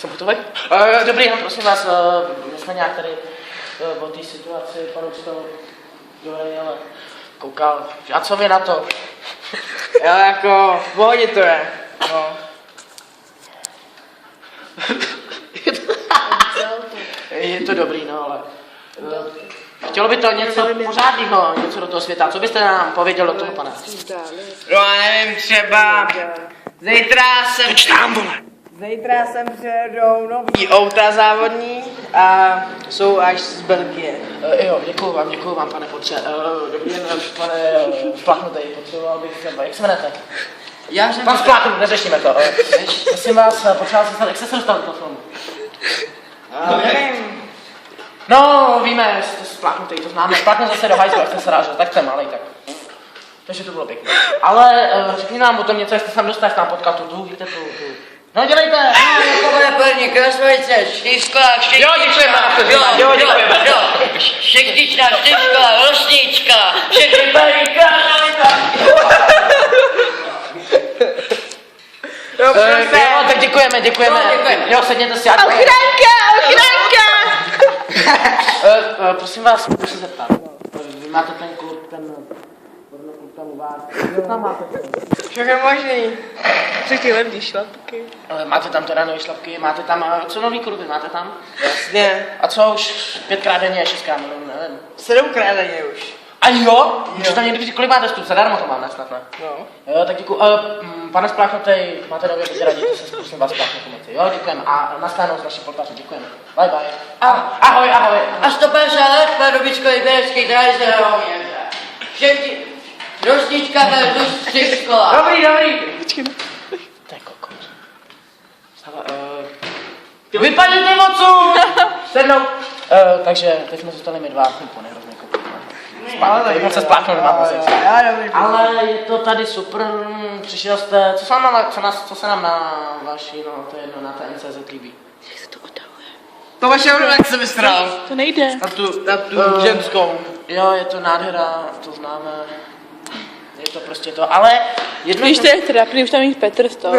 Jsem hotový? Dobrý, no prosím vás, my jsme nějak tady o té situaci, panu to dobrý, ale koukal. A co vy na to? Jo, jako, v pohodě to je. No. Je to dobrý, no, ale... chtělo by to něco pořádného, něco do toho světa. Co byste nám pověděl do toho, pane? No já nevím, třeba... Zítra sem přijedou nový auta závodní a jsou až z Belgie. Jo, děkuju vám, pane Potře. Dobrý den, pane Splachnutej, potřeboval bych třeba, jak se jmenujete? Já jsem... Pan Splachnut, neřešíme to. Prosím vás, potřeboval jsem se, jak jste se dostal do toho filmu? Nevím. No, víme, jste Splachnutej, to známe. Splachnu zase do hajzlu, jak jste se rážel, tak to je malej, tak. Takže to bylo pěkné. Ale řekni nám o tom něco, jak jste se tam dostali, tam potkat tu, víte tu. No dělejte! Jako bude plně krasnovice, štířka, Jo, děkujeme. šektičná štířka, rosnička, všechny plný krasnovice. Jo, tak děkujeme. Jo, sedněte si. Ochranka! Prosím vás, můžu se zeptat. Vy máte ten klub, ten pornoklub tam u vás. Co tam máte? Všechno možný. Třetí lepší šlapky. Máte tam teda nové šlapky, máte tam, co nový kluby máte tam? Jasně. A co už 5krát denně, 6krát, nevím. 7krát denně už. A jo? Můžu tam někdy říct, kolik máte stůl? Zadarmo to mám, ne snad ne? No. Jo, tak děkuji. Pane Spláchnutej, máte nově vyzradit, to se prosím vás Spláchnout pomoci. Jo, děkujeme. A naschledanou s naší poltaři, děkujeme. Bye bye. Ahoj. A 150 let Pardubický Liberecký tradice rovněře. Všetky rosnička versus střižkola. Dobrý. To je kokot. Vypadněte mocu! Sednout. Takže teď jsme zůstali my dva, úplně hrozný kokot. Teď se spláchnout, nemám moc. Ale je to tady super, přišel jste, co se nám na vaší, no to je jedno, na té NCZ líbí. Jak se to odhaluje? To vaše jak se vystral. To nejde. Na tu ženskou. Jo, je to nádhera, to známe. Je to prostě to, ale jedno... Víš, to je trapný, už tam jít Petr z toho.